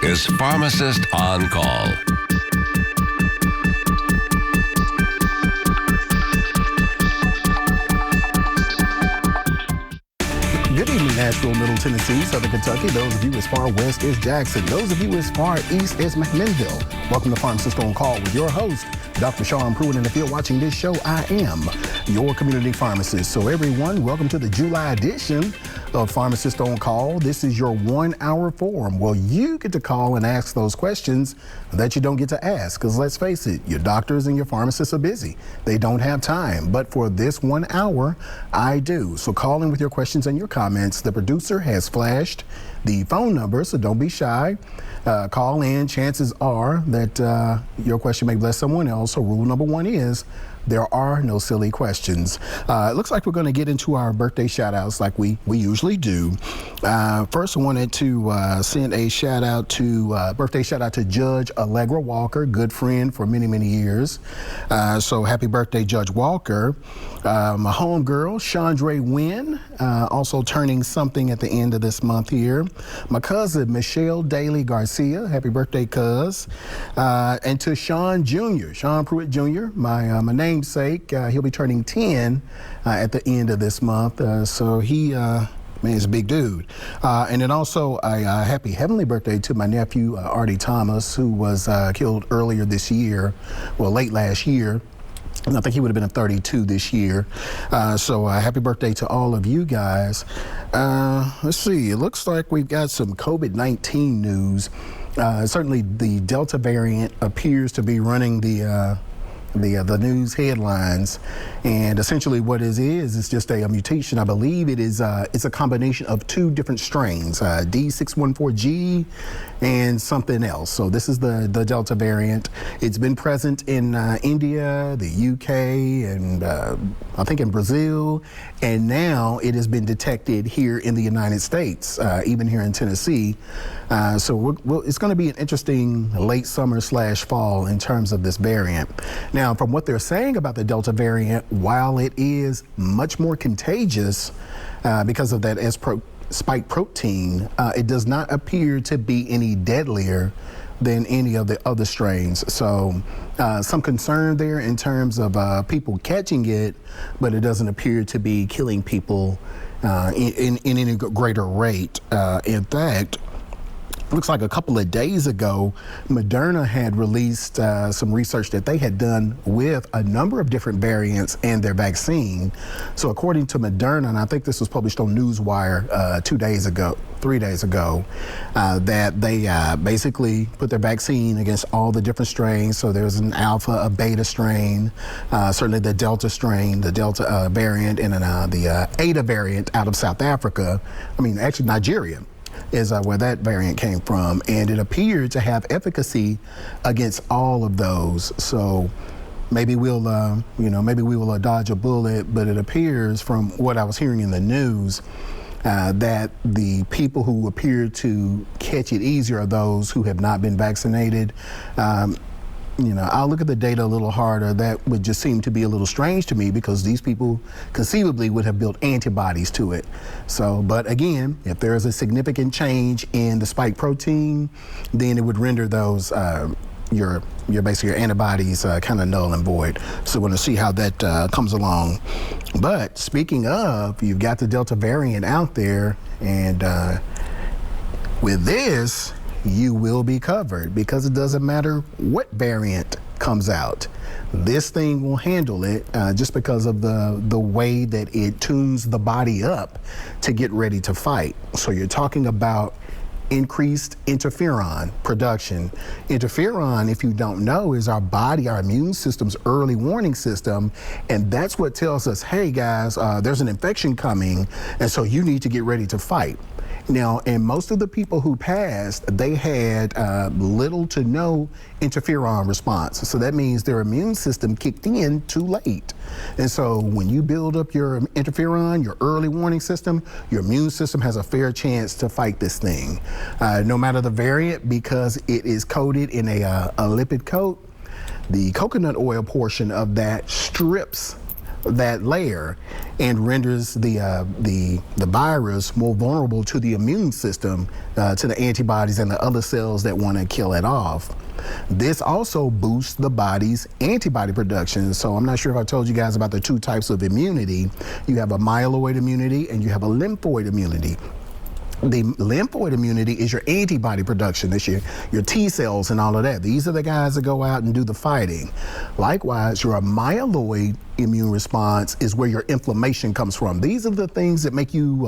is Pharmacist on Call. Good evening, Nashville, Middle Tennessee, Southern Kentucky. Those of you as far west as Jackson. Those of you as far east as McMinnville. Welcome to Pharmacist on Call with your host, Dr. Shawn Pruitt. And if you're watching this show, I am your community pharmacist. So everyone, welcome to the July edition of Pharmacist on Call. This is your 1 hour forum. Well, you get to call and ask those questions that you don't get to ask. Because let's face it, your doctors and your pharmacists are busy. They don't have time. But for this 1 hour, I do. So call in with your questions and your comments. The producer has flashed the phone number, so don't be shy. Call in. Chances are that your question may bless someone else. So rule number one is there are no silly questions. It looks like we're going to get into our birthday shout outs like we usually do. First, I wanted to send a shout out to birthday shout out to Judge Allegra Walker, good friend for many, many years. So happy birthday, Judge Walker. My homegirl, Chandra Wynn, also turning something at the end of this month here. My cousin, Michelle Daly Garcia, happy birthday, cuz. And to Shawn Jr., Shawn Pruitt Jr., my namesake, he'll be turning 10 at the end of this month. So he, man, he's a big dude. And then also a happy heavenly birthday to my nephew, Artie Thomas, who was killed earlier this year, well, late last year. And I think he would have been 32 this year. So happy birthday to all of you guys. Let's see, it looks like we've got some COVID-19 news. Certainly the Delta variant appears to be running the news headlines, and essentially what it is just a mutation. I believe it is it's a combination of two different strains, D614G and something else. So this is the Delta variant. It's been present in India, the UK, and I think in Brazil, and now it has been detected here in the United States, even here in Tennessee. So it's going to be an interesting late summer / fall in terms of this variant. Now, from what they're saying about the Delta variant, while it is much more contagious because of that spike protein, it does not appear to be any deadlier than any of the other strains. So some concern there in terms of people catching it, but it doesn't appear to be killing people in any greater rate. In fact, looks like a couple of days ago, Moderna had released some research that they had done with a number of different variants and their vaccine. So according to Moderna, and I think this was published on Newswire 3 days ago, that they basically put their vaccine against all the different strains. So there's an alpha, a beta strain, certainly the Delta strain, the Delta variant, and the Eta variant out of South Africa. I mean, actually Nigeria is where that variant came from, and it appeared to have efficacy against all of those. So maybe we'll, maybe we will dodge a bullet, but it appears from what I was hearing in the news that the people who appear to catch it easier are those who have not been vaccinated. I'll look at the data a little harder. That would just seem to be a little strange to me because these people conceivably would have built antibodies to it. So, but again, if there is a significant change in the spike protein, then it would render those your antibodies kind of null and void. So we're going to see how that comes along. But speaking of, you've got the Delta variant out there, and with this, you will be covered because it doesn't matter what variant comes out. This thing will handle it just because of the way that it tunes the body up to get ready to fight. So you're talking about increased interferon production. Interferon, if you don't know, is our immune system's early warning system, and that's what tells us, hey guys, there's an infection coming, and so you need to get ready to fight. Now, and most of the people who passed, they had little to no interferon response. So that means their immune system kicked in too late. And so when you build up your interferon, your early warning system, your immune system has a fair chance to fight this thing. No matter the variant, because it is coated in a lipid coat, the coconut oil portion of that strips that layer and renders the virus more vulnerable to the immune system, to the antibodies and the other cells that want to kill it off. This also boosts the body's antibody production. So I'm not sure if I told you guys about the two types of immunity. You have a myeloid immunity and you have a lymphoid immunity. The lymphoid immunity is your antibody production. It's your T cells and all of that. These are the guys that go out and do the fighting. Likewise, your myeloid immune response is where your inflammation comes from. These are the things that make you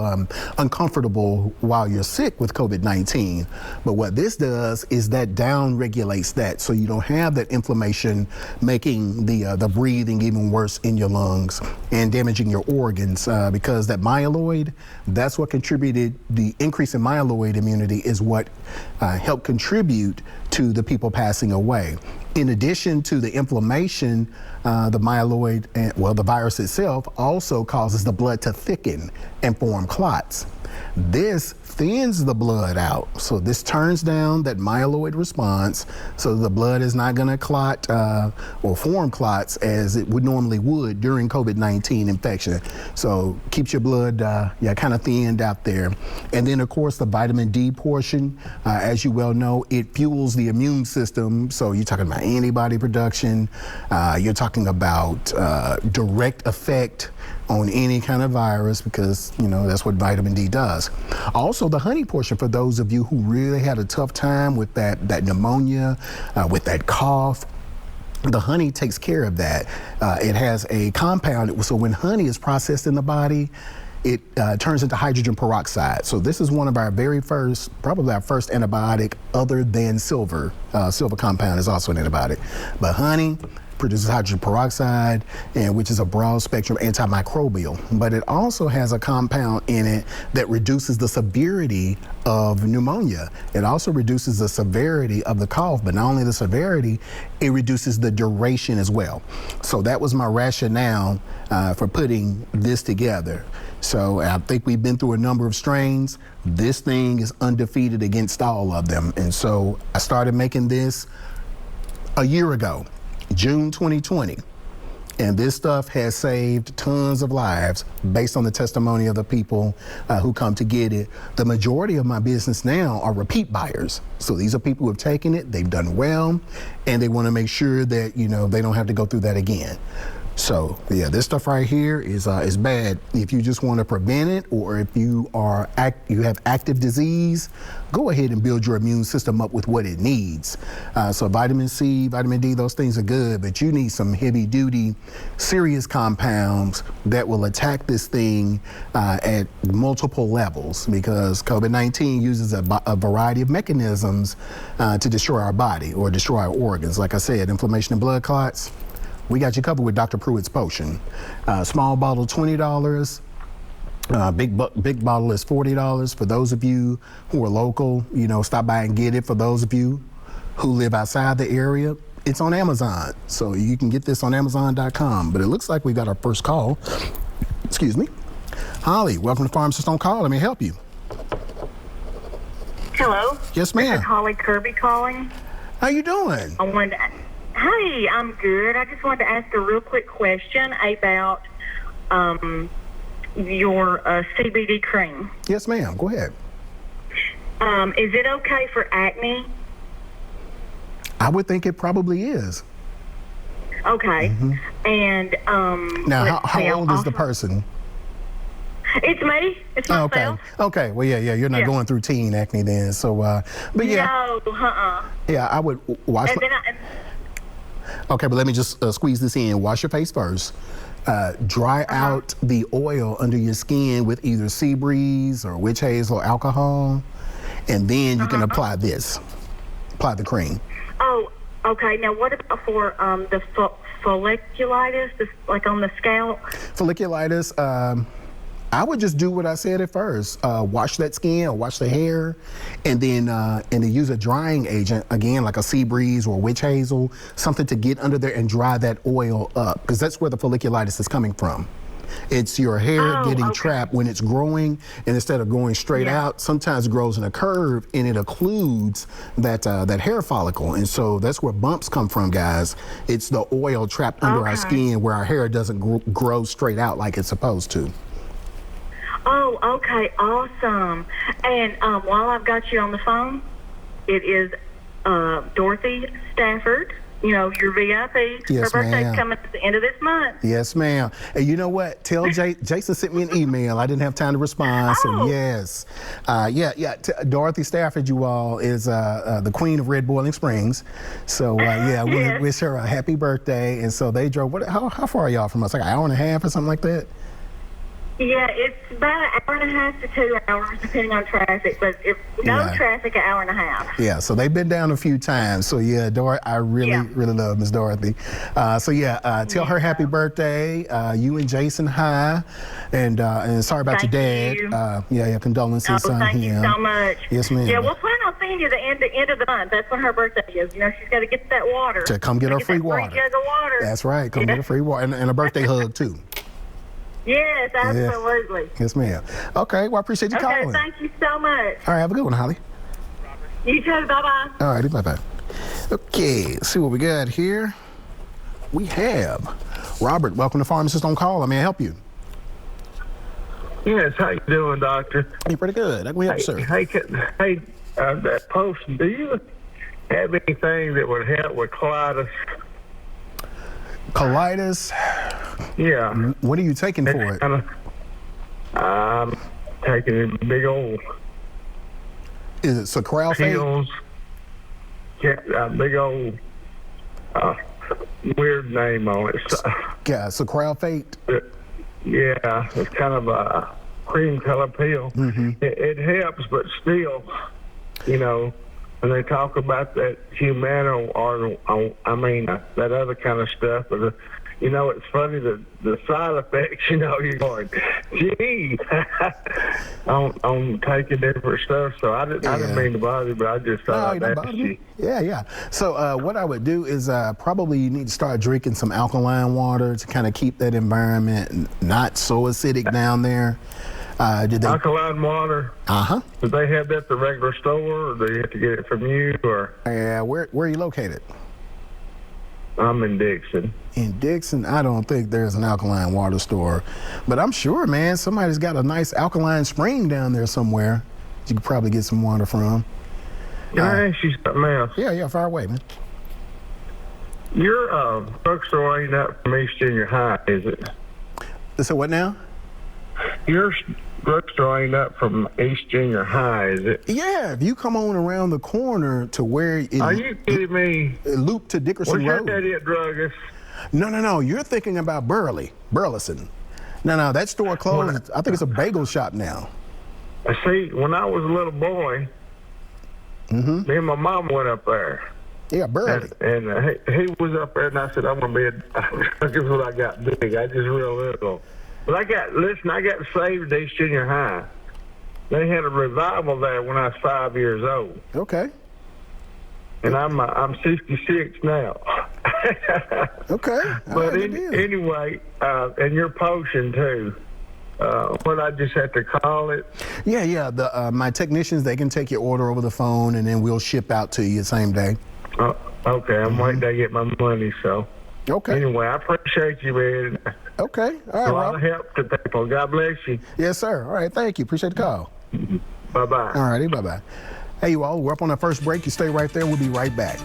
uncomfortable while you're sick with COVID-19. But what this does is that down regulates that, so you don't have that inflammation making the breathing even worse in your lungs and damaging your organs, because that myeloid, that's what contributed. The increase in myeloid immunity is what helped contribute to the people passing away. In addition to the inflammation, the myeloid, the virus itself also causes the blood to thicken and form clots. This thins the blood out. So this turns down that myeloid response, so the blood is not going to clot or form clots as it would normally would during COVID-19 infection. So keeps your blood kind of thinned out there. And then of course the vitamin D portion, as you well know, it fuels the immune system. So you're talking about antibody production, you're talking about direct effect on any kind of virus, because that's what vitamin D does. Also the honey portion, for those of you who really had a tough time with that pneumonia, with that cough, the honey takes care of that. It has a compound, so when honey is processed in the body, it turns into hydrogen peroxide. So this is one of our very first, probably our first antibiotic other than silver. Silver compound is also an antibiotic. But honey produces hydrogen peroxide, which is a broad spectrum antimicrobial. But it also has a compound in it that reduces the severity of pneumonia. It also reduces the severity of the cough, but not only the severity, it reduces the duration as well. So that was my rationale for putting this together. So I think we've been through a number of strains. This thing is undefeated against all of them. And so I started making this a year ago, June 2020. And this stuff has saved tons of lives based on the testimony of the people who come to get it. The majority of my business now are repeat buyers. So these are people who have taken it, they've done well, and they want to make sure that, they don't have to go through that again. So yeah, this stuff right here is bad. If you just want to prevent it, or if you have active disease, go ahead and build your immune system up with what it needs. So vitamin C, vitamin D, those things are good, but you need some heavy duty, serious compounds that will attack this thing at multiple levels, because COVID-19 uses a variety of mechanisms to destroy our body or destroy our organs. Like I said, inflammation and blood clots. We got you covered with Dr. Pruitt's potion. Small bottle, $20. Big bottle is $40. For those of you who are local, stop by and get it. For those of you who live outside the area, it's on Amazon. So you can get this on Amazon.com. But it looks like we got our first call. Excuse me. Holly, welcome to Pharmacist on Call. Let me help you. Hello. Yes, ma'am. This is Holly Kirby calling. How you doing? Hey, I'm good. I just wanted to ask a real quick question about your CBD cream. Yes, ma'am. Go ahead. Is it okay for acne? I would think it probably is. Okay. Mm-hmm. And now, how old is the person? It's me. It's myself. Okay. Well, yeah. You're not going through teen acne then. So, but yeah. No. Yeah, I would wash. And then Okay, but let me just squeeze this in. Wash your face first. Dry out the oil under your skin with either sea breeze or witch hazel or alcohol, and then you can apply this. Apply the cream. Oh, okay. Now, what about for the folliculitis, like on the scalp? Folliculitis. I would just do what I said at first. Wash that skin or wash the hair, and then use a drying agent, again, like a sea breeze or witch hazel, something to get under there and dry that oil up, because that's where the folliculitis is coming from. It's your hair getting okay. trapped when it's growing, and instead of going straight out, sometimes it grows in a curve, and it occludes that hair follicle. And so that's where bumps come from, guys. It's the oil trapped under our skin where our hair doesn't grow straight out like it's supposed to. Oh, okay, awesome. And while I've got you on the phone, it is Dorothy Stafford. You know, your VIP. Yes, Her birthday's ma'am. coming at the end of this month. Yes, ma'am. And you know what? Tell Jason sent me an email. I didn't have time to respond. So yes, Dorothy Stafford, you all, is the queen of Red Boiling Springs. So yeah, we wish her a happy birthday. And so they drove. How far are y'all from us? Like an hour and a half or something like that? Yeah, it's about an hour and a half to 2 hours, depending on traffic. But if no traffic, an hour and a half. Yeah, so they've been down a few times. So yeah, I really love Miss Dorothy. Tell her happy birthday. You and Jason, hi, and sorry about your dad. Condolences on him. Thank you so much. Yes, ma'am. Yeah, we'll plan on seeing you the end of the month. That's when her birthday is. You know, she's got to get that water. To come get her free water. Free jug of water. That's right. Come get her free water and a birthday hug too. Yes, absolutely. Yes, ma'am. Okay, well, I appreciate you calling. Okay, thank you so much. All right, have a good one, Holly. You too, bye-bye. All righty, bye-bye. Okay, let's see what we got here. We have Robert. Welcome to Pharmacist on Call. May I help you? Yes, how you doing, doctor? Hey, pretty good. How can we help you, sir? Hey, that post, do you have anything that would help with colitis? Colitis? Yeah. What are you taking for it? I'm taking a big old... Is it Sacralfate? Pills. Yeah, big old weird name on it. Yeah, Sacralfate? Yeah, it's kind of a cream color pill. Mm-hmm. It helps, but still, you know, when they talk about that Humana or that other kind of stuff, but you know, it's funny the side effects. You know, you're going, gee, on taking different stuff. So I didn't mean to bother you, but I just thought I'd ask you. Yeah. So what I would do is probably you need to start drinking some alkaline water to kind of keep that environment not so acidic down there. Alkaline water? Uh-huh. Do they have that at the regular store, or do you have to get it from you? Or where are you located? I'm in Dixon. In Dixon, I don't think there's an alkaline water store, but I'm sure, man, somebody's got a nice alkaline spring down there somewhere you could probably get some water from. Can I ask you something else? Yeah, far away, man. Your drugstore ain't up from East Junior High, is it? So what now? Your drugstore ain't up from East Junior High, is it? Yeah, if you come on around the corner to where it... Are you kidding me? Loop to Dickerson What's Road. your daddy at druggist? No. You're thinking about Burleson. No, that store closed. I think it's a bagel shop now. See, when I was a little boy, me and my mom went up there. Yeah, Burley. And he was up there, and I said, I'm going to be a druggist when I got big. I just real little. But I got saved at East Junior High. They had a revival there when I was 5 years old. Okay. And I'm 66 now. Okay. But anyway, and your potion too. What I just have to call it? Yeah. My technicians, they can take your order over the phone, and then we'll ship out to you the same day. Okay. I'm waiting to get my money. So. Okay. Anyway, I appreciate you, man. Okay. All right, a lot of help to people. God bless you. Yes, sir. All right. Thank you. Appreciate the call. Bye-bye. All righty. Bye-bye. Hey, you all. We're up on our first break. You stay right there. We'll be right back.